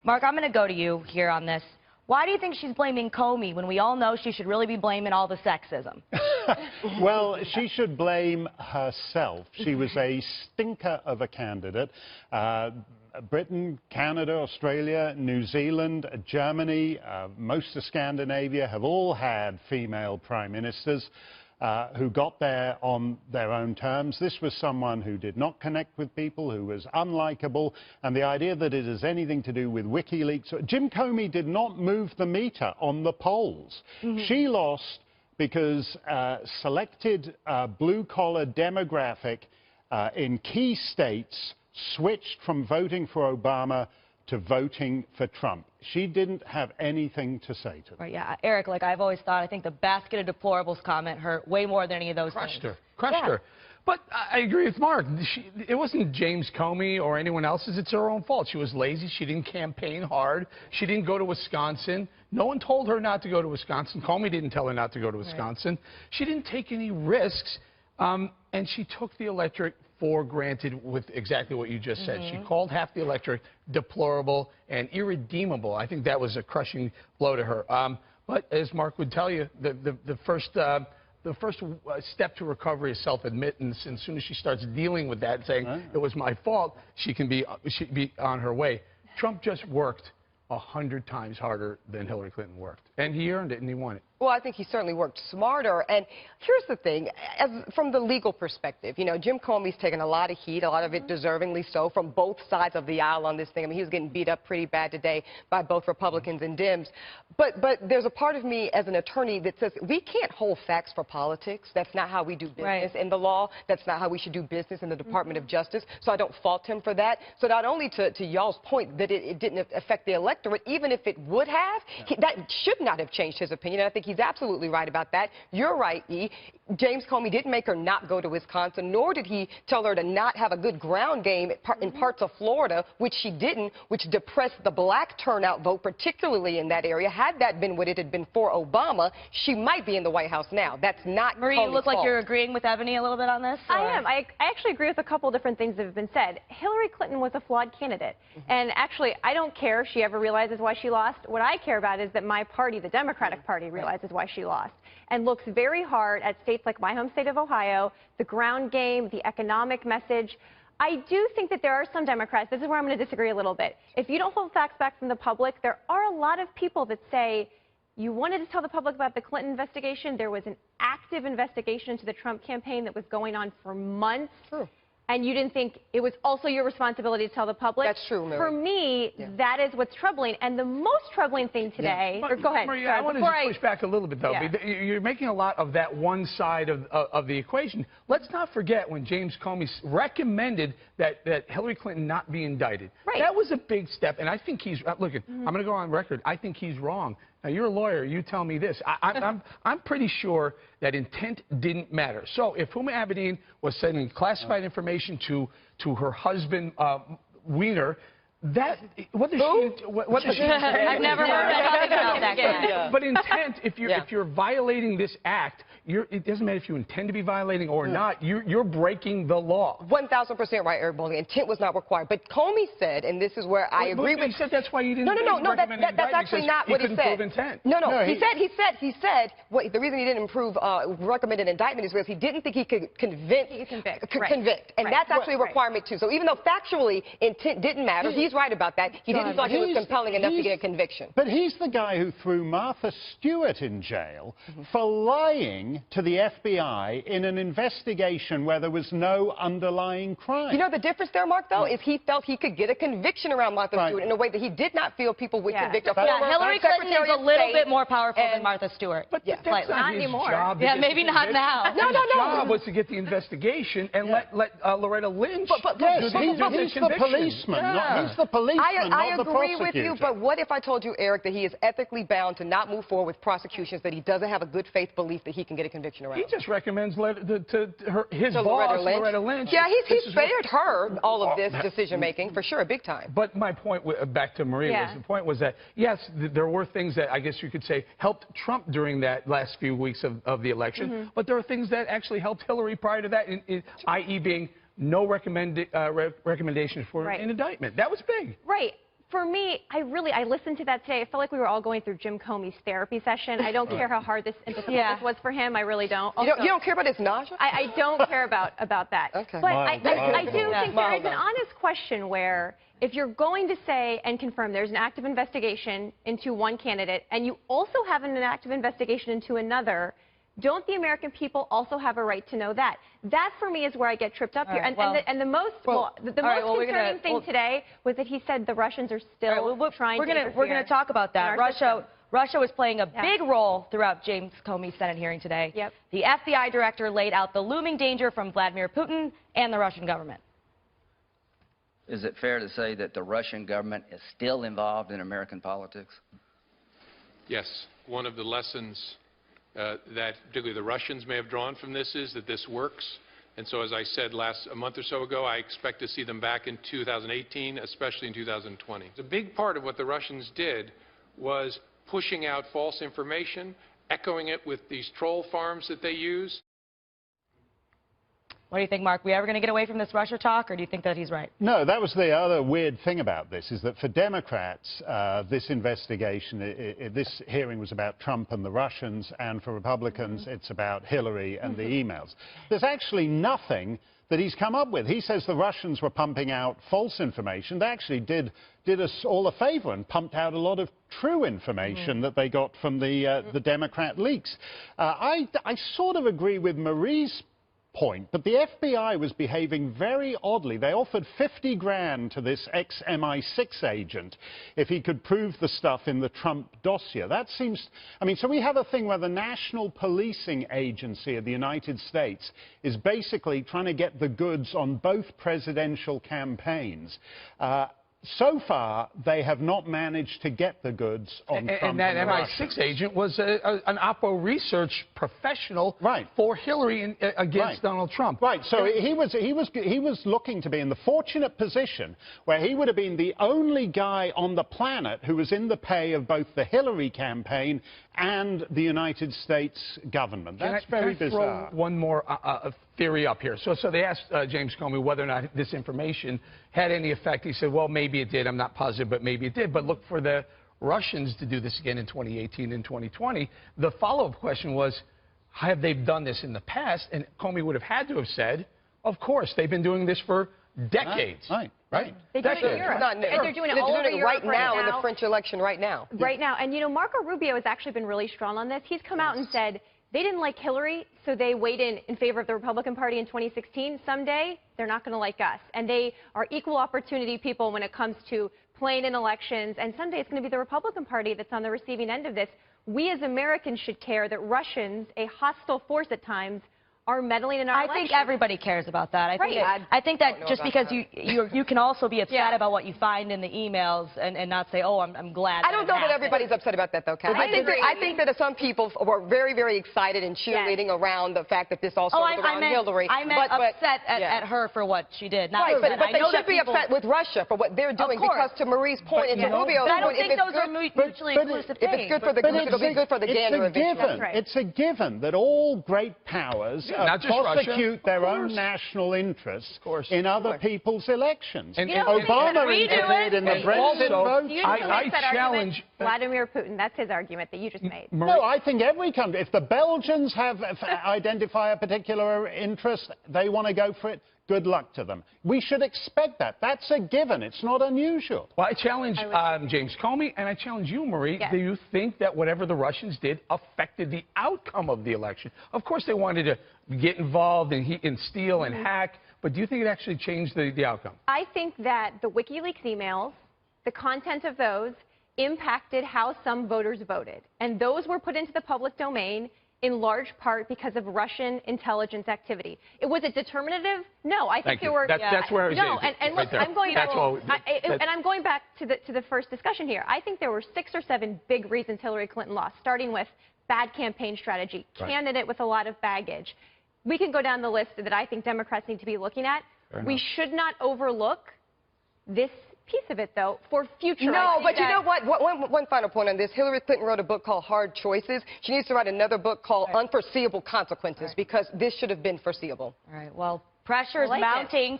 Mark, I'm going to go to you here on this. Why do you think she's blaming Comey when we all know she should really be blaming all the sexism? Well, she should blame herself. She was a stinker of a candidate. Britain, Canada, Australia, New Zealand, Germany, most of Scandinavia have all had female prime ministers who got there on their own terms. This was someone who did not connect with people, who was unlikable, and the idea that it has anything to do with WikiLeaks. Jim Comey did not move the meter on the polls. She lost because selected blue-collar demographic in key states switched from voting for Obama to voting for Trump. She didn't have anything to say to them. Right, yeah. Eric, like I've always thought, I think the basket of deplorables comment hurt way more than any of those Crushed things. Crushed her. But I agree with Mark. It wasn't James Comey or anyone else's. It's her own fault. She was lazy. She didn't campaign hard. She didn't go to Wisconsin. No one told her not to go to Wisconsin. Comey didn't tell her not to go to Wisconsin. Right. She didn't take any risks, and she took the electorate for granted with exactly what you just said. She called half the electorate deplorable and irredeemable. I think that was a crushing blow to her. But as Mark would tell you, the first step to recovery is self-admittance. And as soon as she starts dealing with that, saying it was my fault, she'd be on her way. Trump just worked 100 times harder than Hillary Clinton worked. And he earned it and he won it. Well, I think he certainly worked smarter. And here's the thing, from the legal perspective, you know, Jim Comey's taken a lot of heat, a lot of it deservingly so, from both sides of the aisle on this thing. I mean, he was getting beat up pretty bad today by both Republicans and Dems. But there's a part of me as an attorney that says we can't hold facts for politics. That's not how we do business in the law. That's not how we should do business in the Department of Justice. So I don't fault him for that. So not only to y'all's point that it didn't affect the electorate, even if it would have, that should not have changed his opinion. And I think he's absolutely right about that. You're right, E. James Comey didn't make her not go to Wisconsin, nor did he tell her to not have a good ground game in parts of Florida, which she didn't, which depressed the black turnout vote, particularly in that area. Had that been what it had been for Obama, she might be in the White House now. That's not Marie, you look like you're agreeing with Ebony a little bit on this? Or? I am. I actually agree with a couple different things that have been said. Hillary Clinton was a flawed candidate. And actually, I don't care if she ever realizes why she lost. What I care about is that my party, the Democratic Party, realizes why she lost and looks very hard at states like my home state of Ohio, the ground game, the economic message. I do think that there are some Democrats, this is where I'm going to disagree a little bit. If you don't hold facts back from the public, there are a lot of people that say, you wanted to tell the public about the Clinton investigation. There was an active investigation into the Trump campaign that was going on for months. True. And you didn't think it was also your responsibility to tell the public? That's true, Mary. For me, that is what's troubling. And the most troubling thing today... But, go ahead. Maria, I want to push back a little bit, though. You're making a lot of that one side of the equation. Let's not forget when James Comey recommended that Hillary Clinton not be indicted. Right. That was a big step. And I think he's... Look, I'm going to go on record. I think he's wrong. Now, you're a lawyer. You tell me this. I'm pretty sure that intent didn't matter. So if Huma Abedin was sending classified information to her husband, Weiner, that what does she I've never heard about that guy. But intent, if you're violating this act, it doesn't matter if you intend to be violating or not. You're breaking the law. 1,000% right, Eric Bolling. Intent was not required. But Comey said, and this is where I agree with. He said that's why you didn't. No. That's actually not what he said. Prove intent. No. He said the reason he didn't recommend an indictment is because he didn't think he could convict. And that's actually a requirement too. So even though factually intent didn't matter, he's right about that. He didn't think it was compelling enough to get a conviction. But he's the guy who threw Martha Stewart in jail for lying to the FBI in an investigation where there was no underlying crime. You know the difference there, Mark, though, is he felt he could get a conviction around Martha Stewart in a way that he did not feel people would convict a former Hillary Clinton is a little bit more powerful than Martha Stewart. But that's not his anymore. Job maybe not now. No. His job was to get the investigation and let Loretta Lynch he's the policeman. He's the policeman, I not the agree prosecutor. with you, but what if I told you, Eric, that he is ethically bound to not move forward with prosecutions that he doesn't have a good faith belief that he can get a conviction around? He just recommends his boss, Loretta Lynch. Yeah, he's spared her all of this decision-making, for sure, big time. But my point, back to Maria, the point was that, yes, there were things that I guess you could say helped Trump during that last few weeks of the election, but there are things that actually helped Hillary prior to that, i.e. being no recommendation for an indictment. That was big. Right. For me, I listened to that today. I felt like we were all going through Jim Comey's therapy session. I don't care how hard this was for him. I really don't. You don't care about his nausea? I don't care about that. Okay. But I do think there is an honest question where if you're going to say and confirm there's an active investigation into one candidate and you also have an active investigation into another, don't the American people also have a right to know that? That, for me, is where I get tripped up here. And the most concerning thing today was that he said the Russians are still trying to interfere. We're going to talk about that. Russia was playing a big role throughout James Comey's Senate hearing today. Yep. The FBI director laid out the looming danger from Vladimir Putin and the Russian government. Is it fair to say that the Russian government is still involved in American politics? Yes. One of the lessons that particularly the Russians may have drawn from this is that this works. And so, as I said a month or so ago, I expect to see them back in 2018, especially in 2020. A big part of what the Russians did was pushing out false information, echoing it with these troll farms that they use. What do you think, Mark? Are we ever going to get away from this Russia talk, or do you think that he's right? No, that was the other weird thing about this, is that for Democrats, this investigation, this hearing was about Trump and the Russians, and for Republicans, it's about Hillary and the emails. There's actually nothing that he's come up with. He says the Russians were pumping out false information. They actually did us all a favor and pumped out a lot of true information that they got from the Democrat leaks. I sort of agree with Marie's point, but the FBI was behaving very oddly. They offered 50 grand to this ex-MI6 agent if he could prove the stuff in the Trump dossier. That seems, I mean, so we have a thing where the National Policing Agency of the United States is basically trying to get the goods on both presidential campaigns. So far, they have not managed to get the goods on Trump and that MI6 agent was an Oppo research professional for Hillary against Donald Trump. Right. So he was looking to be in the fortunate position where he would have been the only guy on the planet who was in the pay of both the Hillary campaign and the United States government. That's very bizarre. Throw one more theory up here. So they asked James Comey whether or not this information had any effect. He said, well, maybe it did. I'm not positive, but maybe it did. But look for the Russians to do this again in 2018 and 2020. The follow-up question was, have they done this in the past? And Comey would have had to have said, of course, they've been doing this for decades. Right. They do it in Europe. And they're doing it all over Europe right now in the French election right now. Right now. And, you know, Marco Rubio has actually been really strong on this. He's come out and said they didn't like Hillary, so they weighed in favor of the Republican Party in 2016. Someday, they're not going to like us. And they are equal opportunity people when it comes to playing in elections. And someday it's going to be the Republican Party that's on the receiving end of this. We as Americans should care that Russians, a hostile force at times, are meddling in our elections. I think everybody cares about that. I think that just because you can also be upset about what you find in the emails and not say, oh, I'm glad. I don't know that everybody's upset about that, though, Kathy. I think that some people were very, very excited and cheerleading around the fact that this all started around Hillary. I meant upset at her for what she did. Not but they should be upset with Russia for what they're doing, because to Marie's point and to Rubio's point, I don't think those are mutually exclusive things. If it's good for the goose, it'll be good for the gander eventually. It's a given that all great powers prosecute their own national interests in other people's elections. And Obama interfered in the Brexit vote. I challenge Vladimir Putin. That's his argument that you just made. No, I think every country, if the Belgians identify a particular interest, they want to go for it, good luck to them. We should expect that. That's a given. It's not unusual. Well, I challenge James Comey, and I challenge you, Marie. Yes. Do you think that whatever the Russians did affected the outcome of the election? Of course, they wanted to get involved and steal and hack, but do you think it actually changed the outcome? I think that the WikiLeaks emails, the content of those, impacted how some voters voted. And those were put into the public domain in large part because of Russian intelligence activity. Was it determinative? No, I think there were. That's where I was. No, and look, I'm going back. And I'm going back to the first discussion here. I think there were 6 or 7 big reasons Hillary Clinton lost, starting with bad campaign strategy, candidate with a lot of baggage. We can go down the list that I think Democrats need to be looking at. We should not overlook this piece of it, though, for future. No, but you know what? One final point on this. Hillary Clinton wrote a book called Hard Choices. She needs to write another book called Unforeseeable Consequences, because this should have been foreseeable. All right. Well, pressure is mounting.